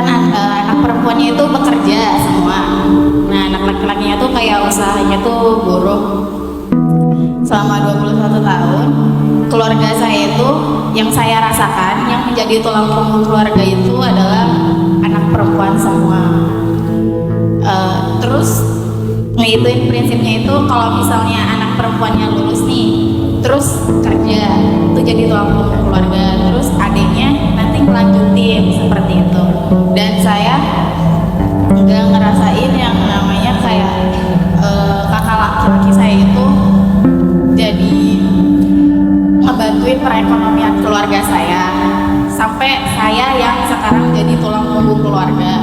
anak perempuannya itu bekerja semua. Nah, anak laki-lakinya tuh kayak usahanya tuh buruh. Selama 21 tahun, keluarga saya itu yang saya rasakan, yang menjadi tulang punggung keluarga itu adalah anak perempuan semua. Terus ngituin prinsipnya itu kalau misalnya anak perempuannya lulus nih, terus kerja, itu jadi tulang punggung keluarga. Terus adiknya nanti ngelanjutin seperti itu. Dan saya nggak ngerasain yang namanya kayak kakak laki-laki saya itu jadi ngebantuin perekonomian keluarga saya, sampai saya yang sekarang jadi tulang punggung keluarga.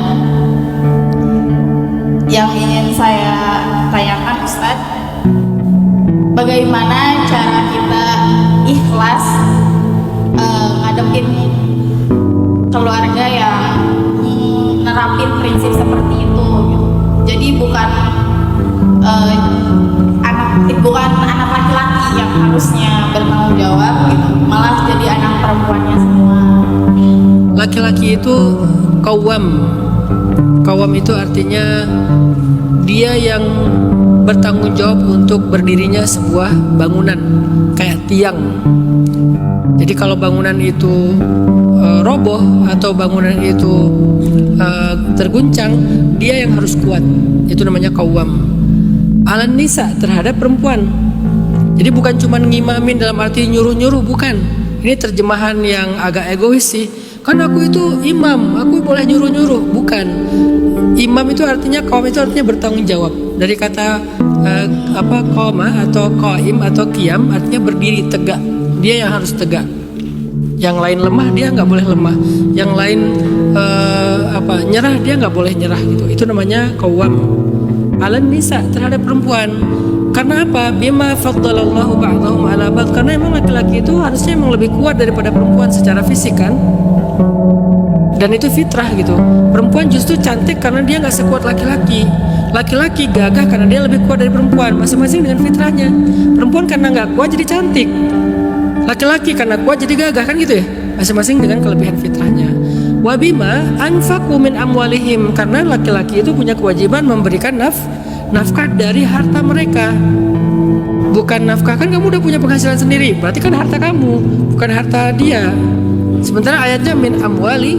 Yang ingin saya tanyakan Ustadz, bagaimana cara kita ikhlas ngadepin keluarga yang nerapin prinsip seperti itu gitu. Jadi bukan anak laki-laki yang harusnya bertanggung jawab gitu, malah jadi anak perempuannya semua. Laki-laki itu qawwam. Qawwam itu artinya dia yang bertanggung jawab untuk berdirinya sebuah bangunan kayak tiang. Jadi kalau bangunan itu roboh atau bangunan itu terguncang, dia yang harus kuat. Itu namanya qawwam. Alan nisa, terhadap perempuan. Jadi bukan cuma ngimamin dalam arti nyuruh-nyuruh, bukan. Ini terjemahan yang agak egois sih. Kan aku itu imam, aku boleh nyuruh-nyuruh, bukan. Imam itu artinya, qawam itu artinya bertanggung jawab. Dari kata qama atau qaim atau qiyam artinya berdiri tegak. Dia yang harus tegak. Yang lain lemah, dia nggak boleh lemah. Yang lain nyerah, dia nggak boleh nyerah gitu. Itu namanya qawam. Alan nisa, terhadap perempuan. Karena apa? Bima faddalallahu ba'dahum ala ba'd. Karena emang laki-laki itu harusnya emang lebih kuat daripada perempuan secara fisik kan. Dan itu fitrah gitu. Perempuan justru cantik karena dia nggak sekuat laki-laki. Laki-laki gagah karena dia lebih kuat dari perempuan. Masing-masing dengan fitrahnya. Perempuan karena nggak kuat jadi cantik. Laki-laki karena kuat jadi gagah, kan gitu ya. Masing-masing dengan kelebihan fitrahnya. Wabima anfaqu min amwalihim, karena laki-laki itu punya kewajiban memberikan nafkah dari harta mereka. Bukan nafkah, kan kamu udah punya penghasilan sendiri, berarti kan harta kamu, bukan harta dia. Sementara ayatnya min amwalir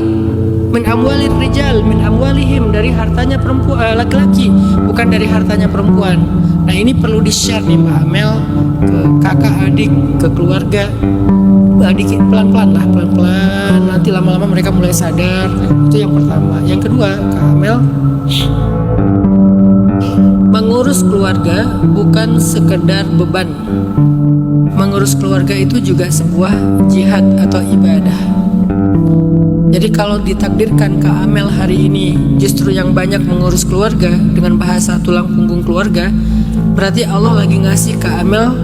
rijal, min amwalihim, dari hartanya perempuan, laki-laki, bukan dari hartanya perempuan. Nah ini perlu di-share nih Mbak Amel ke kakak, adik, ke keluarga. Dikit pelan-pelan lah, pelan-pelan, nanti lama-lama mereka mulai sadar. Itu yang pertama. Yang kedua, Kak Amel, mengurus keluarga bukan sekedar beban. Mengurus keluarga itu juga sebuah jihad atau ibadah. Jadi kalau ditakdirkan Kak Amel hari ini justru yang banyak mengurus keluarga dengan bahasa tulang punggung keluarga, berarti Allah lagi ngasih Kak Amel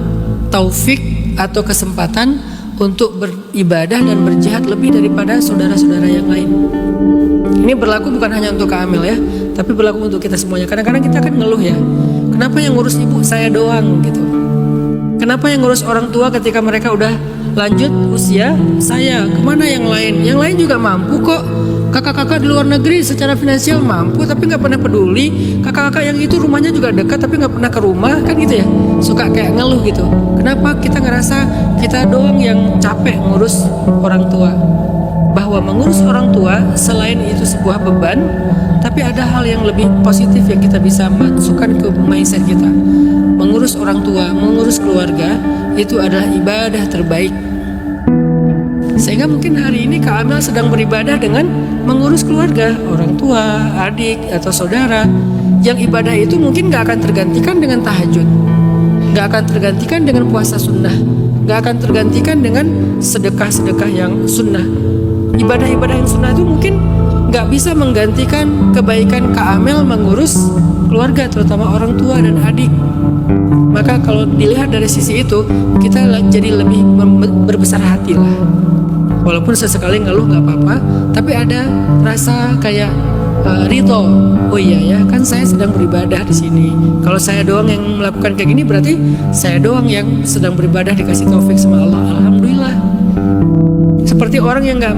taufik atau kesempatan untuk beribadah dan berjihad lebih daripada saudara-saudara yang lain. Ini berlaku bukan hanya untuk Kak Amel ya, tapi berlaku untuk kita semuanya. Kadang-kadang kita kan ngeluh ya, kenapa yang ngurus ibu saya doang gitu. Kenapa yang ngurus orang tua ketika mereka udah lanjut usia saya, kemana yang lain? Yang lain juga mampu kok. Kakak-kakak di luar negeri secara finansial mampu tapi nggak pernah peduli. Kakak-kakak yang itu rumahnya juga dekat tapi nggak pernah ke rumah, kan gitu ya. Suka kayak ngeluh gitu. Kenapa kita ngerasa kita doang yang capek ngurus orang tua? Bahwa mengurus orang tua selain itu sebuah beban, tapi ada hal yang lebih positif yang kita bisa masukkan ke mindset kita. Mengurus orang tua, mengurus keluarga itu adalah ibadah terbaik. Sehingga mungkin hari ini Kak Amel sedang beribadah dengan mengurus keluarga, orang tua, adik, atau saudara. Yang ibadah itu mungkin gak akan tergantikan dengan tahajud, gak akan tergantikan dengan puasa sunnah, gak akan tergantikan dengan sedekah-sedekah yang sunnah. Ibadah-ibadah yang sunnah itu mungkin gak bisa menggantikan kebaikan Kak Amel mengurus keluarga, terutama orang tua dan adik. Maka kalau dilihat dari sisi itu, kita jadi lebih berbesar hati lah. Walaupun sesekali ngeluh nggak apa-apa, tapi ada rasa kayak ridho. Oh iya ya, kan saya sedang beribadah di sini. Kalau saya doang yang melakukan kayak gini, berarti saya doang yang sedang beribadah dikasih taufik sama Allah. Alhamdulillah. Seperti orang yang nggak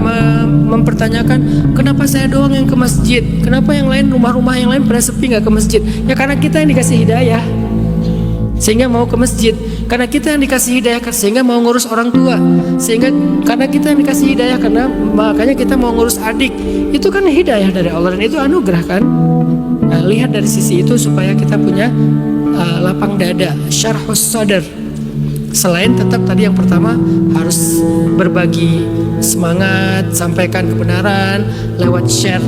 mempertanyakan kenapa saya doang yang ke masjid, kenapa yang lain, rumah-rumah yang lain pada sepi nggak ke masjid. Ya karena kita yang dikasih hidayah sehingga mau ke masjid, karena kita yang dikasih hidayah sehingga mau ngurus orang tua, sehingga karena kita yang dikasih hidayah karena makanya kita mau ngurus adik. Itu kan hidayah dari Allah dan itu anugerah kan. Nah, lihat dari sisi itu supaya kita punya lapang dada, syarhus sadar. Selain tetap tadi yang pertama harus berbagi semangat, sampaikan kebenaran lewat share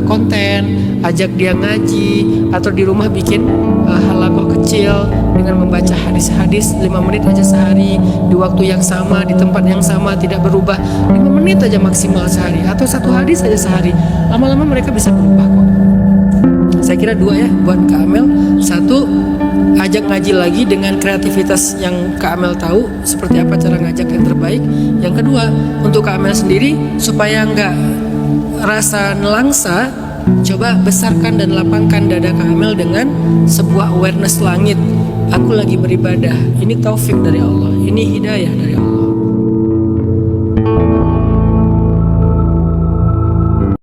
konten, ajak dia ngaji, atau di rumah bikin halakoh kecil dengan membaca hadis-hadis 5 menit aja sehari, di waktu yang sama, di tempat yang sama, tidak berubah, 5 menit aja maksimal sehari, atau 1 hadis aja sehari. Lama-lama mereka bisa berubah kok. Saya kira 2 ya buat Kak Amel. 1, ajak ngaji lagi dengan kreativitas yang Kak Amel tahu seperti apa cara ngajak yang terbaik. Yang kedua, untuk Kak Amel sendiri supaya nggak rasa nelangsa, coba besarkan dan lapangkan dada Kak Amel dengan sebuah awareness langit. Aku lagi beribadah, ini taufik dari Allah, ini hidayah dari Allah.